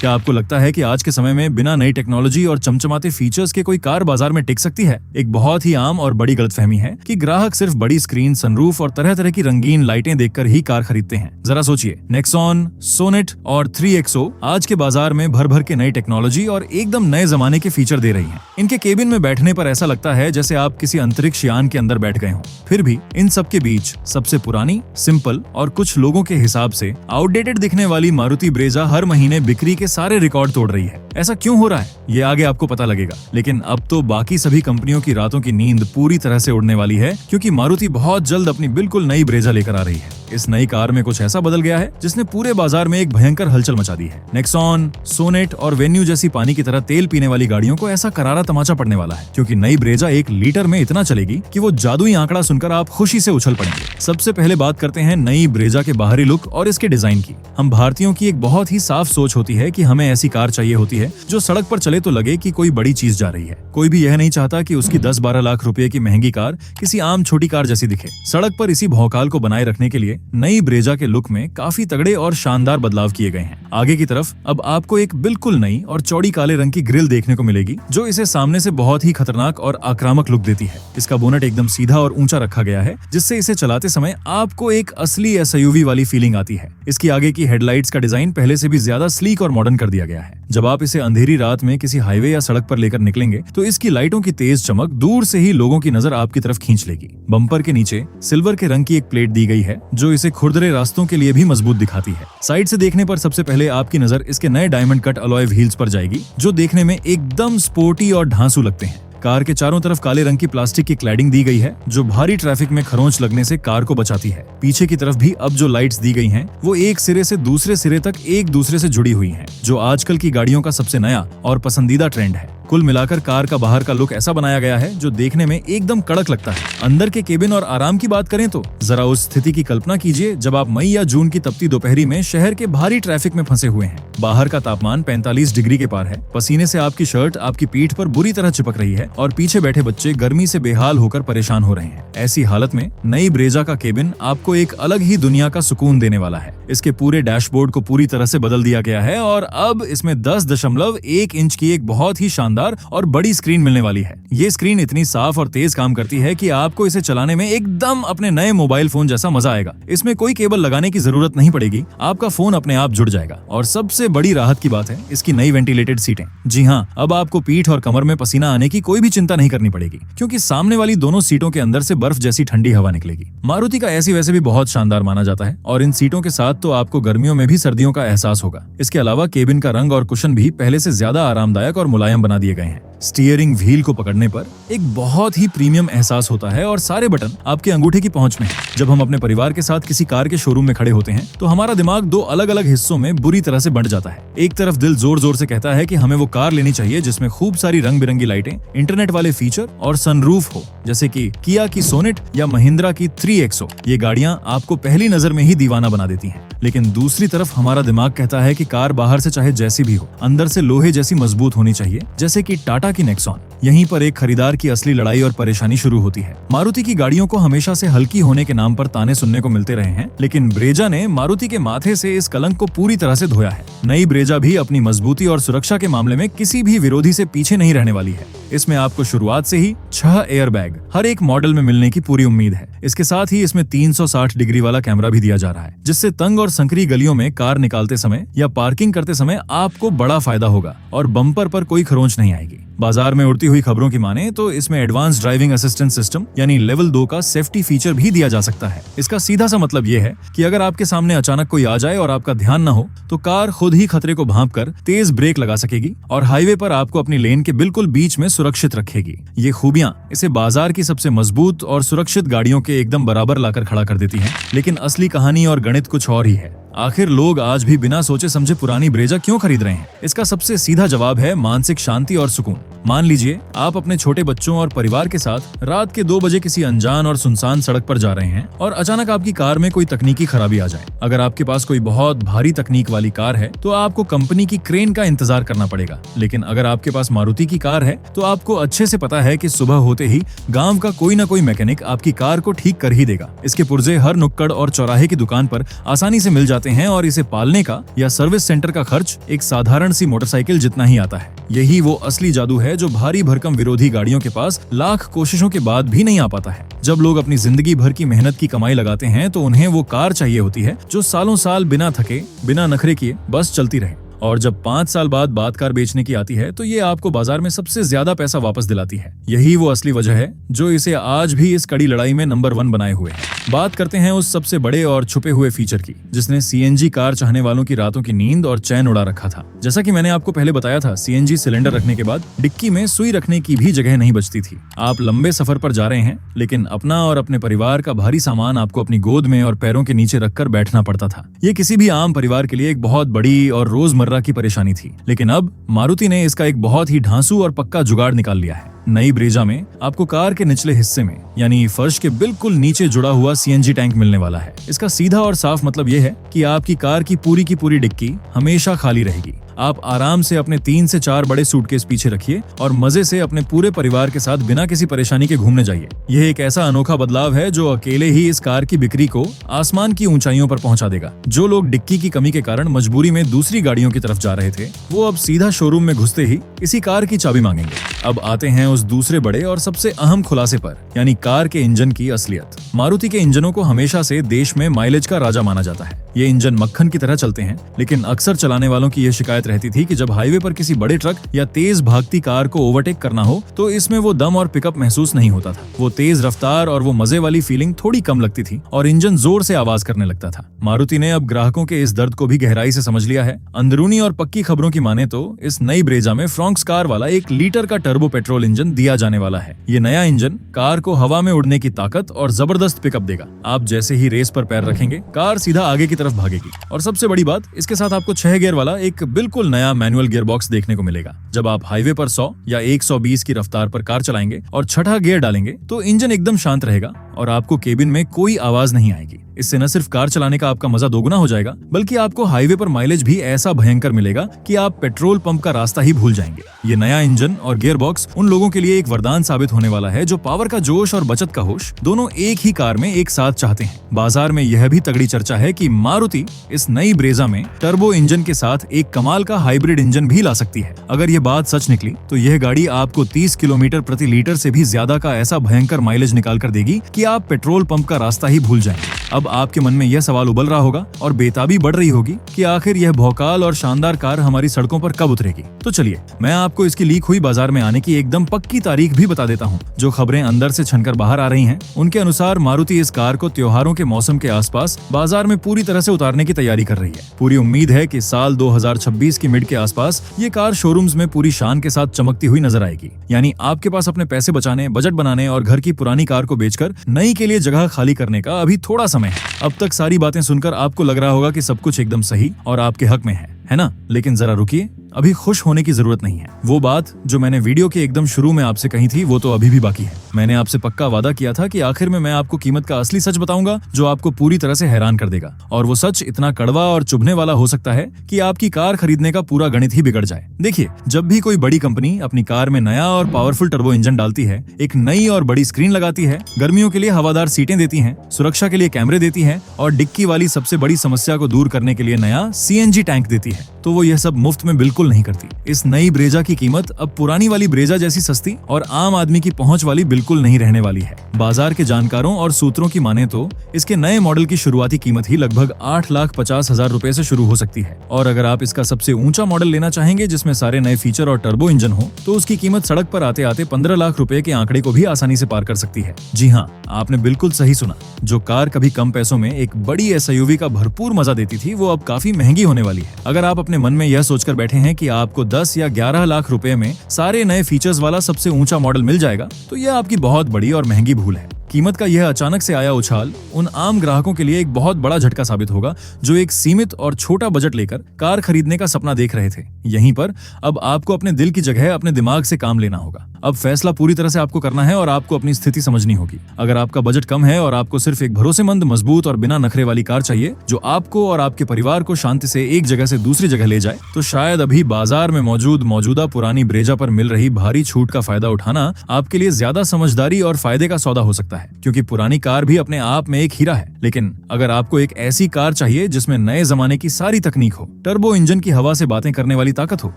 क्या आपको लगता है कि आज के समय में बिना नई टेक्नोलॉजी और चमचमाते फीचर्स के कोई कार बाजार में टिक सकती है? एक बहुत ही आम और बड़ी गलतफहमी है कि ग्राहक सिर्फ बड़ी स्क्रीन, सनरूफ और तरह तरह की रंगीन लाइटें देखकर ही कार खरीदते हैं। जरा सोचिए, नेक्सॉन, सोनेट और 3XO आज के बाजार में भर भर के नई टेक्नोलॉजी और एकदम नए जमाने के फीचर दे रही हैं। इनके केबिन में बैठने पर ऐसा लगता है जैसे आप किसी अंतरिक्ष यान के अंदर बैठ गए हों। फिर भी इन सब के बीच सबसे पुरानी, सिंपल और कुछ लोगों के हिसाब से आउटडेटेड दिखने वाली मारुति ब्रेजा हर महीने बिक्री के सारे रिकॉर्ड तोड़ रही है। ऐसा क्यों हो रहा है, ये आगे आपको पता लगेगा। लेकिन अब तो बाकी सभी कंपनियों की रातों की नींद पूरी तरह से उड़ने वाली है, क्योंकि मारुति बहुत जल्द अपनी बिल्कुल नई ब्रेजा लेकर आ रही है। इस नई कार में कुछ ऐसा बदल गया है जिसने पूरे बाजार में एक भयंकर हलचल मचा दी है। नेक्सॉन, सोनेट और वेन्यू जैसी पानी की तरह तेल पीने वाली गाड़ियों को ऐसा करारा तमाचा पड़ने वाला है, क्योंकि नई ब्रेजा 1 लीटर में इतना चलेगी कि वो जादुई आंकड़ा सुनकर आप खुशी से उछल पड़ेंगे। सबसे पहले बात करते हैं नई ब्रेजा के बाहरी लुक और इसके डिजाइन की। हम भारतीयों की एक बहुत ही साफ सोच होती है कि हमें ऐसी कार चाहिए होती है जो सड़क पर चले तो लगे कि कोई बड़ी चीज जा रही है। कोई भी यह नहीं चाहता कि उसकी 10-12 लाख रुपए की महंगी कार किसी आम छोटी कार जैसी दिखे। सड़क पर इसी भौकाल को बनाए रखने के लिए नई ब्रेजा के लुक में काफी तगड़े और शानदार बदलाव किए गए हैं। आगे की तरफ अब आपको एक बिल्कुल नई और चौड़ी काले रंग की ग्रिल देखने को मिलेगी, जो इसे सामने से बहुत ही खतरनाक और आक्रामक लुक देती है। इसका बोनट एकदम सीधा और ऊंचा रखा गया है, जिससे इसे चलाते समय आपको एक असली SUV वाली फीलिंग आती है। इसकी आगे की हेडलाइट्स का डिजाइन पहले से भी ज्यादा स्लीक और मॉडर्न कर दिया गया है। जब आप इसे अंधेरी रात में किसी हाईवे या सड़क पर लेकर निकलेंगे तो इसकी लाइटों की तेज चमक दूर से ही लोगों की नजर आपकी तरफ खींच लेगी। बम्पर के नीचे सिल्वर के रंग की एक प्लेट दी गई है, जो इसे खुरदरे रास्तों के लिए भी मजबूत दिखाती है। साइड से देखने पर सबसे पहले आपकी नजर इसके नए डायमंड कट अलॉय व्हील्स पर जाएगी, जो देखने में एकदम स्पोर्टी और ढांसू लगते हैं। कार के चारों तरफ काले रंग की प्लास्टिक की क्लैडिंग दी गई है, जो भारी ट्रैफिक में खरोंच लगने से कार को बचाती है। पीछे की तरफ भी अब जो लाइट्स दी गई हैं, वो एक सिरे से दूसरे सिरे तक एक दूसरे से जुड़ी हुई हैं, जो आजकल की गाड़ियों का सबसे नया और पसंदीदा ट्रेंड है। कुल मिलाकर कार का बाहर का लुक ऐसा बनाया गया है जो देखने में एकदम कड़क लगता है। अंदर के केबिन और आराम की बात करें तो जरा उस स्थिति की कल्पना कीजिए जब आप मई या जून की तपती दोपहरी में शहर के भारी ट्रैफिक में फंसे हुए हैं। बाहर का तापमान 45 डिग्री के पार है, पसीने से आपकी शर्ट आपकी पीठ पर बुरी तरह चिपक रही है और पीछे बैठे बच्चे गर्मी से बेहाल होकर परेशान हो रहे हैं। ऐसी हालत में नई ब्रेजा का केबिन आपको एक अलग ही दुनिया का सुकून देने वाला है। इसके पूरे डैशबोर्ड को पूरी तरह से बदल दिया गया है और अब इसमें 10.1 इंच की एक बहुत ही शानदार और बड़ी स्क्रीन मिलने वाली है। ये स्क्रीन इतनी साफ और तेज काम करती है कि आपको इसे चलाने में एकदम अपने नए मोबाइल फोन जैसा मजा आएगा। इसमें कोई केबल लगाने की जरूरत नहीं पड़ेगी, आपका फोन अपने आप जुड़ जाएगा। और सबसे बड़ी राहत की बात है इसकी नई वेंटिलेटेड सीटें। जी हाँ, अब आपको पीठ और कमर में पसीना आने की कोई भी चिंता नहीं करनी पड़ेगी, क्योंकि सामने वाली दोनों सीटों के अंदर से बर्फ जैसी ठंडी हवा निकलेगी। मारुति का ऐसी वैसे भी बहुत शानदार माना जाता है और इन सीटों के साथ तो आपको गर्मियों में भी सर्दियों का एहसास होगा। इसके अलावा केबिन का रंग और कुशन भी पहले से ज्यादा आरामदायक और मुलायम बना दिए गए हैं। स्टीयरिंग व्हील को पकड़ने पर एक बहुत ही प्रीमियम एहसास होता है और सारे बटन आपके अंगूठे की पहुंच में है। जब हम अपने परिवार के साथ किसी कार के शोरूम में खड़े होते हैं तो हमारा दिमाग 2 अलग-अलग हिस्सों में बुरी तरह से बंट जाता है। एक तरफ दिल जोर जोर से कहता है कि हमें वो कार लेनी चाहिए जिसमें खूब सारी रंग बिरंगी लाइटें, इंटरनेट वाले फीचर और सनरूफ हो, जैसे कि किया की सोनेट या महिंद्रा की 3XO। ये गाड़ियां आपको पहली नजर में ही दीवाना बना देती हैं। लेकिन दूसरी तरफ हमारा दिमाग कहता है कि कार बाहर से चाहे जैसी भी हो, अंदर से लोहे जैसी मजबूत होनी चाहिए, जैसे कि टाटा की नेक्सॉन। यहीं पर एक खरीदार की असली लड़ाई और परेशानी शुरू होती है। मारुति की गाड़ियों को हमेशा से हल्की होने के नाम पर ताने सुनने को मिलते रहे हैं, लेकिन ब्रेजा ने मारुति के माथे से इस कलंक को पूरी तरह से धोया है। नई ब्रेजा भी अपनी मजबूती और सुरक्षा के मामले में किसी भी विरोधी से पीछे नहीं रहने वाली है। इसमें आपको शुरुआत से ही 6 एयरबैग हर एक मॉडल में मिलने की पूरी उम्मीद है। इसके साथ ही इसमें 360 डिग्री वाला कैमरा भी दिया जा रहा है, जिससे तंग और संकरी गलियों में कार निकालते समय या पार्किंग करते समय आपको बड़ा फायदा होगा और बम्पर पर कोई खरोंच नहीं आएगी। बाजार में उड़ती हुई खबरों की माने तो इसमें एडवांस ड्राइविंग असिस्टेंट सिस्टम यानी लेवल 2 का सेफ्टी फीचर भी दिया जा सकता है। इसका सीधा सा मतलब ये है कि अगर आपके सामने अचानक कोई आ जाए और आपका ध्यान न हो तो कार खुद ही खतरे को भांपकर तेज ब्रेक लगा सकेगी और हाईवे पर आपको अपनी लेन के बिल्कुल बीच में सुरक्षित रखेगी। ये खूबियां इसे बाजार की सबसे मजबूत और सुरक्षित गाड़ियों के एकदम बराबर लाकर खड़ा कर देती हैं। लेकिन असली कहानी और गणित कुछ और ही है। आखिर लोग आज भी बिना सोचे समझे पुरानी ब्रेजा क्यों खरीद रहे हैं? इसका सबसे सीधा जवाब है मानसिक शांति और सुकून। मान लीजिए आप अपने छोटे बच्चों और परिवार के साथ रात के 2 बजे किसी अनजान और सुनसान सड़क पर जा रहे हैं और अचानक आपकी कार में कोई तकनीकी खराबी आ जाए। अगर आपके पास कोई बहुत भारी तकनीक वाली कार है तो आपको कंपनी की क्रेन का इंतजार करना पड़ेगा, लेकिन अगर आपके पास मारुति की कार है तो आपको अच्छे से पता है कि सुबह होते ही गांव का कोई ना कोई मैकेनिक आपकी कार को ठीक कर ही देगा। इसके पुर्जे हर नुक्कड़ और चौराहे की दुकान पर आसानी से मिल जाते हैं और इसे पालने का या सर्विस सेंटर का खर्च एक साधारण सी मोटरसाइकिल जितना ही आता है। यही वो असली जादू है जो भारी भरकम विरोधी गाड़ियों के पास लाख कोशिशों के बाद भी नहीं आ पाता है। जब लोग अपनी जिंदगी भर की मेहनत की कमाई लगाते हैं तो उन्हें वो कार चाहिए होती है जो सालों साल बिना थके, बिना नखरे किए बस चलती रहे। और जब 5 साल बाद बात कार बेचने की आती है तो ये आपको बाजार में सबसे ज्यादा पैसा वापस दिलाती है। यही वो असली वजह है जो इसे आज भी इस कड़ी लड़ाई में नंबर 1 बनाए हुए है। बात करते हैं उस सबसे बड़े और छुपे हुए फीचर की जिसने सीएनजी कार चाहने वालों की रातों की नींद और चैन उड़ा रखा था। जैसा कि मैंने आपको पहले बताया था, सीएनजी सिलेंडर रखने के बाद डिक्की में सुई रखने की भी जगह नहीं बचती थी। आप लंबे सफर पर जा रहे हैं लेकिन अपना और अपने परिवार का भारी सामान आपको अपनी गोद में और पैरों के नीचे रखकर बैठना पड़ता था। ये किसी भी आम परिवार के लिए एक बहुत बड़ी और रोजमर्रा की परेशानी थी, लेकिन अब मारुति ने इसका एक बहुत ही ढांसू और पक्का जुगाड़ निकाल लिया है। नई ब्रेजा में आपको कार के निचले हिस्से में यानी फर्श के बिल्कुल नीचे जुड़ा हुआ सीएनजी टैंक मिलने वाला है। इसका सीधा और साफ मतलब यह है कि आपकी कार की पूरी डिक्की हमेशा खाली रहेगी। आप आराम से अपने 3 से 4 बड़े सूटकेस पीछे रखिए और मजे से अपने पूरे परिवार के साथ बिना किसी परेशानी के घूमने जाइए। यह एक ऐसा अनोखा बदलाव है जो अकेले ही इस कार की बिक्री को आसमान की ऊंचाइयों पर पहुंचा देगा। जो लोग डिक्की की कमी के कारण मजबूरी में दूसरी गाड़ियों की तरफ जा रहे थे वो अब सीधा शोरूम में घुसते ही इसी कार की चाबी मांगेंगे। अब आते हैं उस दूसरे बड़े और सबसे अहम खुलासे पर, यानी कार के इंजन की असलियत। मारुति के इंजनों को हमेशा से देश में माइलेज का राजा माना जाता है। ये इंजन मक्खन की तरह चलते हैं, लेकिन अक्सर चलाने वालों की यह शिकायत रहती थी कि जब हाईवे पर किसी बड़े ट्रक या तेज भागती कार को ओवरटेक करना हो तो इसमें वो दम और पिकअप महसूस नहीं होता था। वो तेज रफ्तार और वो मजे वाली फीलिंग थोड़ी कम लगती थी और इंजन जोर से आवाज करने लगता था। मारुति ने अब ग्राहकों के इस दर्द को भी गहराई से समझ लिया है। अंदरूनी और पक्की खबरों की माने तो इस नई ब्रेजा में फ्रॉन्क्स कार वाला 1 लीटर का टर्बो पेट्रोल इंजन दिया जाने वाला है। ये नया इंजन कार को हवा में उड़ने की ताकत और जबरदस्त पिकअप देगा। आप जैसे ही रेस पर पैर रखेंगे कार सीधा आगे की तरफ भागेगी। और सबसे बड़ी बात, इसके साथ आपको 6 गियर वाला एक बिल्कुल नया मैनुअल गियर बॉक्स देखने को मिलेगा। जब आप हाईवे पर 100 या 120 की रफ्तार पर कार चलाएंगे और छठा गियर डालेंगे तो इंजन एकदम शांत रहेगा और आपको केबिन में कोई आवाज नहीं आएगी। इससे न सिर्फ कार चलाने का आपका मजा दोगुना हो जाएगा बल्कि आपको हाईवे पर माइलेज भी ऐसा भयंकर मिलेगा कि आप पेट्रोल पंप का रास्ता ही भूल जाएंगे। ये नया इंजन और गियर बॉक्स उन लोगों के लिए एक वरदान साबित होने वाला है जो पावर का जोश और बचत का होश दोनों एक ही कार में एक साथ चाहते हैं। बाजार में यह भी तगड़ी चर्चा है कि मारुति इस नई ब्रेजा में टर्बो इंजन के साथ एक कमाल का हाइब्रिड इंजन भी ला सकती है। अगर ये बात सच निकली तो यह गाड़ी आपको 30 किलोमीटर प्रति लीटर से भी ज्यादा का ऐसा भयंकर माइलेज निकाल कर देगी कि आप पेट्रोल पंप का रास्ता ही भूल जाएंगे। अब आपके मन में यह सवाल उबल रहा होगा और बेताबी बढ़ रही होगी कि आखिर यह भौकाल और शानदार कार हमारी सड़कों पर कब उतरेगी। तो चलिए मैं आपको इसकी लीक हुई बाजार में आने की एकदम पक्की तारीख भी बता देता हूँ। जो खबरें अंदर से छनकर बाहर आ रही हैं, उनके अनुसार मारुति इस कार को त्योहारों के मौसम के आसपास बाजार में पूरी तरह से उतारने की तैयारी कर रही है। पूरी उम्मीद है कि साल 2026 की मिड के आसपास ये कार शोरूम्स में पूरी शान के साथ चमकती हुई नजर आएगी। यानी आपके पास अपने पैसे बचाने, बजट बनाने और घर की पुरानी कार को बेचकर नई के लिए जगह खाली करने का अभी थोड़ा समय है। अब तक सारी बातें सुनकर आपको लग रहा होगा कि सब कुछ एकदम सही और आपके हक में है ना? लेकिन जरा रुकिए, अभी खुश होने की जरूरत नहीं है। वो बात जो मैंने वीडियो के एकदम शुरू में आपसे कही थी वो तो अभी भी बाकी है। मैंने आपसे पक्का वादा किया था कि आखिर में मैं आपको कीमत का असली सच बताऊंगा जो आपको पूरी तरह से हैरान कर देगा। और वो सच इतना कड़वा और चुभने वाला हो सकता है कि आपकी कार खरीदने का पूरा गणित ही बिगड़ जाए। देखिए, जब भी कोई बड़ी कंपनी अपनी कार में नया और पावरफुल टर्बो इंजन डालती है, एक नई और बड़ी स्क्रीन लगाती है, गर्मियों के लिए हवादार सीटें देती है, सुरक्षा के लिए कैमरे देती है और डिक्की वाली सबसे बड़ी समस्या को दूर करने के लिए नया सीएनजी टैंक देती है, तो वो यह सब मुफ्त में बिल्कुल नहीं करती। इस नई ब्रेजा की कीमत अब पुरानी वाली ब्रेजा जैसी सस्ती और आम आदमी की पहुंच वाली बिल्कुल नहीं रहने वाली है। बाजार के जानकारों और सूत्रों की माने तो इसके नए मॉडल की शुरुआती कीमत ही लगभग 8,50,000 रुपए से शुरू हो सकती है। और अगर आप इसका सबसे ऊंचा मॉडल लेना चाहेंगे जिसमें सारे नए फीचर और टर्बो इंजन हो तो उसकी कीमत सड़क पर आते आते 15 लाख रुपए के आंकड़े को भी आसानी से पार कर सकती है। जी हाँ, आपने बिल्कुल सही सुना। जो कार कभी कम पैसों में एक बड़ी एसयूवी का भरपूर मजा देती थी वो अब काफी महंगी होने वाली है। अगर आप अपने मन में यह सोचकर बैठे हैं कि आपको 10 या 11 लाख रुपए में सारे नए फीचर्स वाला सबसे ऊंचा मॉडल मिल जाएगा तो यह आपकी बहुत बड़ी और महंगी भूल है। कीमत का यह अचानक से आया उछाल उन आम ग्राहकों के लिए एक बहुत बड़ा झटका साबित होगा जो एक सीमित और छोटा बजट लेकर कार खरीदने का सपना देख रहे थे। यहीं पर अब आपको अपने दिल की जगह अपने दिमाग से काम लेना होगा। अब फैसला पूरी तरह से आपको करना है और आपको अपनी स्थिति समझनी होगी। अगर आपका बजट कम है और आपको सिर्फ एक भरोसेमंद, मजबूत और बिना नखरे वाली कार चाहिए जो आपको और आपके परिवार को शांति से एक जगह से दूसरी जगह ले जाए, तो शायद अभी बाजार में मौजूदा पुरानी ब्रेजा पर मिल रही भारी छूट का फायदा उठाना आपके लिए ज्यादा समझदारी और फायदे का सौदा हो सकता है, क्योंकि पुरानी कार भी अपने आप में एक हीरा है। लेकिन अगर आपको एक ऐसी कार चाहिए जिसमें नए जमाने की सारी तकनीक हो, टर्बो इंजन की हवा से बातें करने वाली ताकत हो,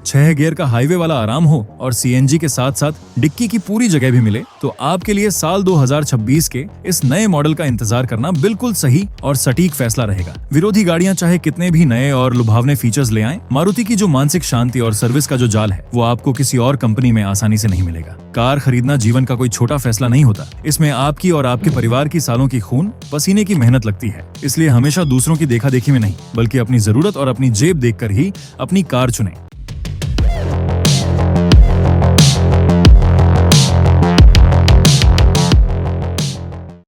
6 गियर का हाईवे वाला आराम हो और सीएनजी के साथ साथ डिक्की की पूरी जगह भी मिले, तो आपके लिए साल 2026 के इस नए मॉडल का इंतजार करना बिल्कुल सही और सटीक फैसला रहेगा। विरोधी गाड़ियां चाहे कितने भी नए और लुभावने फीचर्स ले आएं, मारुति की जो मानसिक शांति और सर्विस का जो जाल है वो आपको किसी और कंपनी में आसानी से नहीं मिलेगा। कार खरीदना जीवन का कोई छोटा फैसला नहीं होता। इसमें आपकी और आपके परिवार की सालों की खून पसीने की मेहनत लगती है। इसलिए हमेशा दूसरों की देखा देखी में नहीं, बल्कि अपनी जरूरत और अपनी जेब देखकर ही अपनी कार चुनें।